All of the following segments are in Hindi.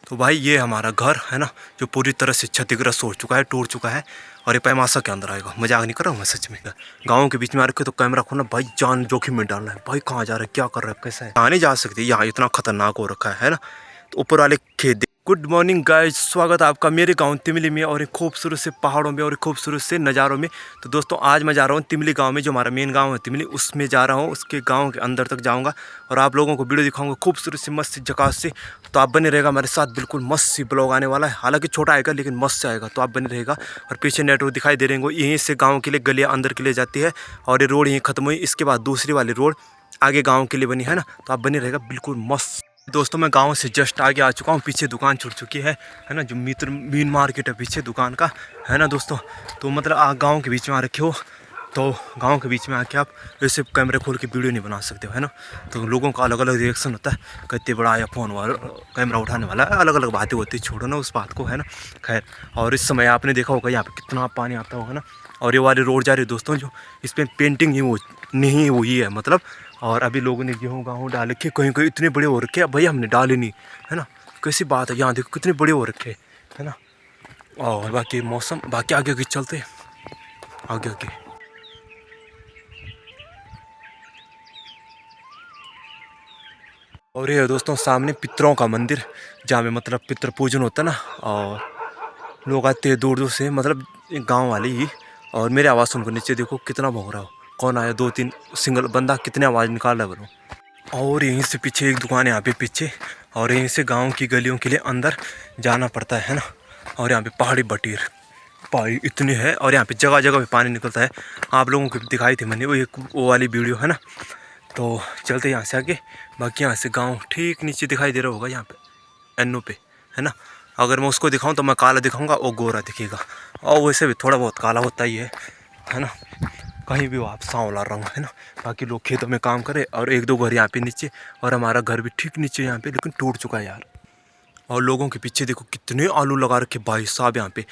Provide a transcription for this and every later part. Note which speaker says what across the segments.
Speaker 1: तो भाई ये हमारा घर है ना, जो पूरी तरह से क्षतिग्रस्त हो चुका है, टूट चुका है। और ये पैमासा के अंदर आएगा, मजाक नहीं कर रहा हूँ मैं सच में। गाँव के बीच में आ रखे तो कैमरा खोलना भाई, जान जोखिम में डालना है भाई। कहाँ जा रहा है, क्या कर रहा है, कैसा है, यहाँ नहीं जा सकते, यहाँ इतना खतरनाक हो रखा है ना। तो ऊपर वाले खेत। गुड मॉर्निंग गाइस, स्वागत है आपका मेरे गांव तिमली में और एक खूबसूरत से पहाड़ों में और एक खूबसूरत से नज़ारों में। तो दोस्तों आज मैं जा रहा हूँ तिमली गांव में, जो हमारा मेन गांव है तिमली, उसमें जा रहा हूँ। उसके गांव के अंदर तक जाऊँगा और आप लोगों को वीडियो दिखाऊंगा खूबसूरत से मस्त झकास से। तो आप बने रहेगा मेरे साथ, बिल्कुल मस्त सी ब्लॉग आने वाला है। हालांकि छोटा आएगा लेकिन मस्त से आएगा, तो आप बने रहेगा। और पीछे नेटवर्क दिखाई दे रहेंगे, यहीं से गाँव के लिए गलियाँ अंदर के लिए जाती है और ये रोड यहीं खत्म हुई। इसके बाद दूसरी वाली रोड आगे गाँव के लिए बनी है ना। तो आप बने रहेगा बिल्कुल मस्त। दोस्तों मैं गांव से जस्ट आगे आ चुका हूँ, पीछे दुकान छूट चुकी है ना, जो मित्र मीन मार्केट है पीछे दुकान का है ना दोस्तों। तो मतलब आप गांव के बीच में आ रखे हो, तो गांव के बीच में आके आप ऐसे कैमरे खोल के वीडियो नहीं बना सकते हो है ना। तो लोगों का अलग अलग रिएक्शन होता है, कहते बड़ा आया फ़ोन वाला कैमरा उठाने वाला है, अलग अलग बातें होती है, छोड़ो ना उस बात को है ना। खैर, और इस समय आपने देखा होगा यहाँ पे कितना पानी आता होगा ना। और ये वाली रोड जा रही है दोस्तों, जो इस पर पेंटिंग ही वो नहीं हुई है मतलब। और अभी लोगों ने गेहूँ डाल रखे, कहीं कहीं इतने बड़े हो रखे, अब भैया हमने डाले नहीं है ना। कैसी बात है, यहाँ देखो कितने बड़े हो रखे है ना। और बाकी मौसम, बाकी आगे आगे चलते आगे आगे। और ये दोस्तों सामने पितरों का मंदिर, जहाँ में मतलब पितृ पूजन होता है ना। और लोग आते हैं दूर दूर से, मतलब गांव वाले ही। और मेरी आवाज़ सुनकर नीचे देखो कितना भौंक रहा हो, कौन आया, 2-3 सिंगल बंदा कितने आवाज़ निकाल रहा है। और यहीं से पीछे एक दुकान है यहाँ पे पीछे, और यहीं से गांव की गलियों के लिए अंदर जाना पड़ता है ना। और यहाँ पे पहाड़ी बटीर पहाड़ी इतनी है, और यहाँ पे जगह जगह पे पानी निकलता है। आप लोगों को दिखाई थी मैंने वो एक वो वाली वीडियो है ना। तो चलते यहाँ से आगे। बाकी यहाँ से गाँव ठीक नीचे दिखाई दे रहा होगा यहाँ पे एनो पे है ना। अगर मैं उसको दिखाऊँ तो मैं काला दिखाऊँगा, वो गोरा दिखेगा। और वैसे भी थोड़ा बहुत काला होता ही है ना। कहीं भी हो आप, सांवला रंग है ना। बाकी लोग खेतों में काम करे, और एक दो घर यहाँ पे नीचे, और हमारा घर भी ठीक नीचे यहाँ पे, लेकिन टूट चुका है यार। और लोगों के पीछे देखो कितने आलू लगा रखे भाई साहब यहाँ पे,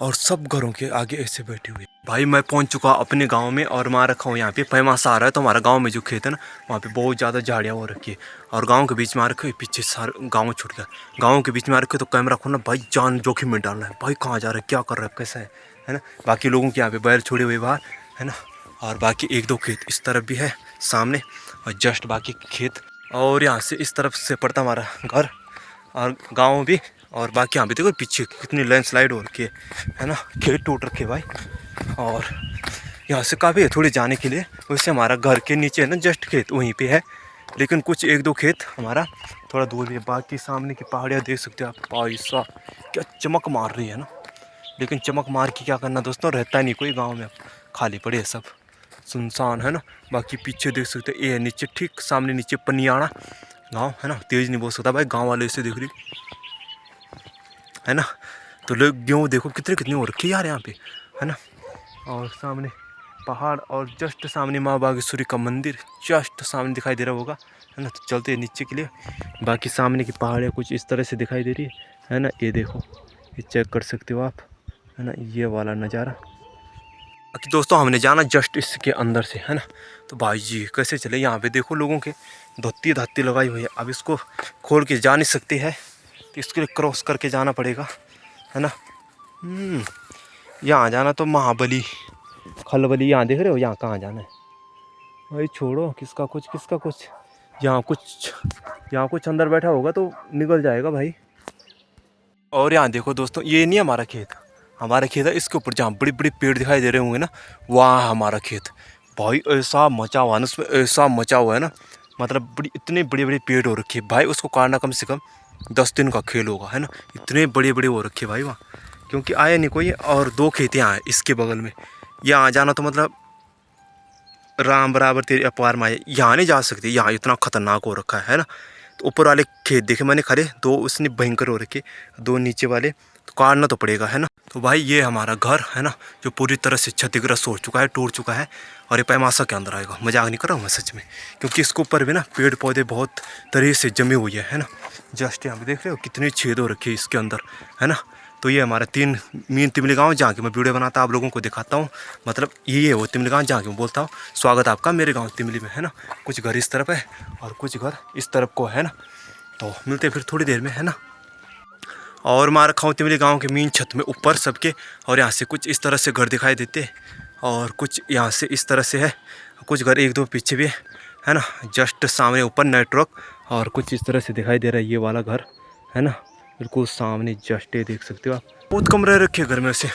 Speaker 1: और सब घरों के आगे ऐसे बैठे हुए। भाई मैं पहुँच चुका अपने गाँव में, और मैं रखा हूँ यहाँ पे पैमासा आ रहा है। तो हमारा गाँव में जो खेत है ना, वहाँ पे बहुत ज़्यादा झाड़ियाँ हो रखी है। और गाँव के बीच में आ रखे, पीछे सारे गाँव छूट गया। गाँव के बीच में आ रखे तो कैमरा खोलना भाई, जान जोखिम में डालना है भाई। कहाँ जा रहा है, क्या कर रहा है, कैसा है ना। बाकी लोगों के यहाँ पे बैल छोड़े हुए बाहर है ना। और बाकी एक दो खेत इस तरफ भी है सामने, और जस्ट बाकी खेत। और यहाँ से इस तरफ से पड़ता हमारा घर और गांव भी। और बाकी यहाँ पे देखो पीछे कितनी लैंडस्लाइड हो रखी है ना, खेत टूट रखे भाई। और यहाँ से काफ़ी है थोड़ी जाने के लिए। वैसे हमारा घर के नीचे है ना जस्ट खेत वहीं पे है, लेकिन कुछ एक दो खेत हमारा थोड़ा दूर भी है। बाकी सामने की पहाड़ियाँ देख सकते हो आप भाई साहब, क्या चमक मार रही है ना। लेकिन चमक मार के क्या करना दोस्तों, रहता नहीं कोई गाँव में, खाली पड़े है सब, सुनसान है ना। बाकी पीछे देख सकते हैं, ये नीचे ठीक सामने नीचे पनियाड़ा गांव है ना। तेज नहीं बोल सकता भाई, गांव वाले से देख रही है ना। तो लोग गेहूँ देखो कितने कितने हो रखे यार यहाँ पे है ना। और सामने पहाड़, और जस्ट सामने माँ बागेश्वरी का मंदिर जस्ट सामने दिखाई दे रहा होगा है ना। तो चलते हैं नीचे के लिए। बाकी सामने की पहाड़ियाँ कुछ इस तरह से दिखाई दे रही है ना। ये देखो, ये चेक कर सकते हो आप है ना, ये वाला नज़ारा। बाकी दोस्तों हमने जाना जस्ट इसके अंदर से है ना। तो भाई जी कैसे चले, यहाँ पे देखो लोगों के धोती धाती लगाई हुई है। अब इसको खोल के जा नहीं सकते हैं, तो इसके लिए क्रॉस करके जाना पड़ेगा है ना। यहाँ जाना तो महाबली खलबली, यहाँ देख रहे हो, यहाँ कहाँ जाना है भाई। छोड़ो किसका कुछ किसका कुछ, यहाँ कुछ अंदर बैठा होगा तो निकल जाएगा भाई। और यहाँ देखो दोस्तों, ये नहीं हमारा खेत, हमारा खेत है इसके ऊपर, जहाँ बड़ी बड़ी पेड़ दिखाई दे रहे होंगे ना, वहाँ हमारा खेत भाई। ऐसा मचा हुआ ना उसमें, ऐसा मचा हुआ है ना, मतलब इतने बड़े बड़े पेड़ हो रखे भाई। उसको काटना कम से कम 10 दिन का खेल होगा है ना। इतने बड़े बड़े हो रखे भाई वहाँ, क्योंकि आया नहीं कोई। और 2 खेत यहाँ हैं इसके बगल में, यहाँ जाना तो मतलब राम बराबर तेरे अपार माए, यहाँ नहीं जा सकते, यहाँ इतना खतरनाक हो रखा है ना। तो ऊपर वाले खेत देखे मैंने खड़े, 2 उसने भयंकर हो रखे, 2 नीचे वाले, तो काटना तो पड़ेगा है ना। तो भाई ये हमारा घर है ना, जो पूरी तरह से क्षतिग्रस्त हो चुका है, टूट चुका है। और ये पैमासा के अंदर आएगा, मजाक नहीं कर रहा हूँ मैं सच में, क्योंकि इसके ऊपर भी ना पेड़ पौधे बहुत तरह से जमे हुए हैं है ना। जस्ट यहाँ पे देख रहे हो कितने छेद हो रखे इसके अंदर है ना। तो ये हमारा 3 मीन तिमली गाँव, जहाँ की मैं वीडियो बनाता आप लोगों को दिखाता हूँ। मतलब ये है वो तिमली गाँव जहाँ की मैं बोलता हूँ स्वागत आपका मेरे गाँव तिमली में है ना। कुछ घर इस तरफ है और कुछ घर इस तरफ को है ना। तो मिलते फिर थोड़ी देर में है ना। और मार रखा हूँ तिमली गाँव के मेन छत में ऊपर सबके। और यहाँ से कुछ इस तरह से घर दिखाई देते और कुछ यहाँ से इस तरह से है, कुछ घर एक दो पीछे भी है ना। जस्ट सामने ऊपर नेटवर्क और कुछ इस तरह से दिखाई दे रहा है ये वाला घर है ना, बिल्कुल सामने जस्ट ये देख सकते हो आप। बहुत कमरे रखे घर में से,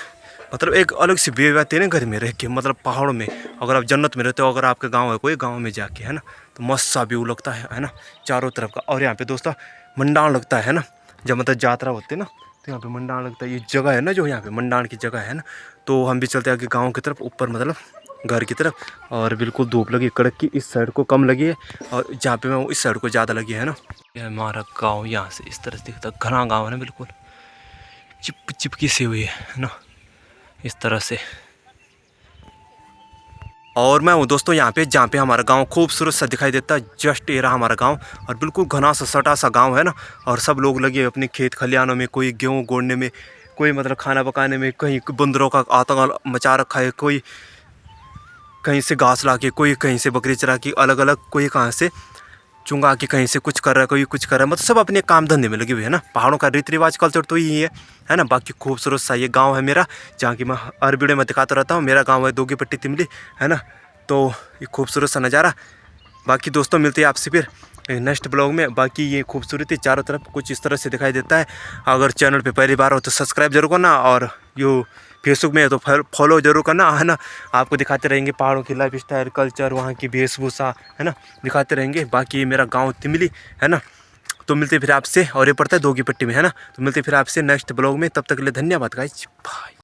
Speaker 1: मतलब एक अलग सी बेव आती है ना घर में रह के, मतलब पहाड़ों में। अगर आप जन्नत में रहते हो, अगर आपके गांव है कोई, गांव में जाके है ना, तो मस्त सा व्यू लगता है ना चारों तरफ का। और यहाँ पे दोस्तों मंडान लगता है ना, जब मतलब यात्रा होती है ना, तो यहाँ पे मंडान लगता है। ये जगह है ना जो यहाँ पे मंडान की जगह है ना, तो हम भी चलते हैं आगे गाँव की तरफ ऊपर, मतलब घर की तरफ। और बिल्कुल धूप लगी कड़क की, इस साइड को कम लगी है और जहाँ पे मैं इस साइड को ज़्यादा लगी है ना। यह हमारा गाँव यहाँ से इस तरह से दिखता है, घना गाँव है ना, बिल्कुल चिपकी सी हुई है ना इस तरह से। और मैं हूँ दोस्तों यहाँ पे जहाँ पे हमारा गांव खूबसूरत सा दिखाई देता है। जस्ट ये रहा हमारा गांव और बिल्कुल घना सा सटा सा गांव है ना। और सब लोग लगे अपने खेत खलिहानों में, कोई गेहूँ गोड़ने में, कोई मतलब खाना पकाने में, कहीं बंदरों का आतंक मचा रखा है, कोई कहीं से घास ला के, कोई कहीं से बकरी चरा के, अलग अलग, कोई कहाँ से चुंगा के कहीं से कुछ कर रहा है, कोई कुछ कर रहा है, मतलब सब अपने काम धंधे में लगे हुए है ना। पहाड़ों का रीति रिवाज कल्चर तो यही है ना। बाकी खूबसूरत सा ये गांव है मेरा, जहाँ की मैं हर वीडियो में दिखाता रहता हूँ। मेरा गांव है दोगी पट्टी तिमली है ना। तो ये खूबसूरत सा नज़ारा। बाकी दोस्तों मिलते हैं आपसे फिर नेक्स्ट ब्लॉग में। बाकी ये खूबसूरती चारों तरफ कुछ इस तरह से दिखाई देता है। अगर चैनल पे पहली बार हो तो सब्सक्राइब जरूर करना, और यो फेसबुक में है तो फॉलो जरूर करना है ना। आपको दिखाते रहेंगे पहाड़ों की लाइफ स्टाइल, कल्चर, वहाँ की वेशभूषा है ना, दिखाते रहेंगे। बाकी ये मेरा गाँव तिमली है ना। तो मिलते फिर आपसे, और ये पड़ता है दोगी पट्टी में है ना। तो मिलते फिर आपसे नेक्स्ट ब्लॉग में, तब तक के लिए धन्यवाद गाइस, बाय।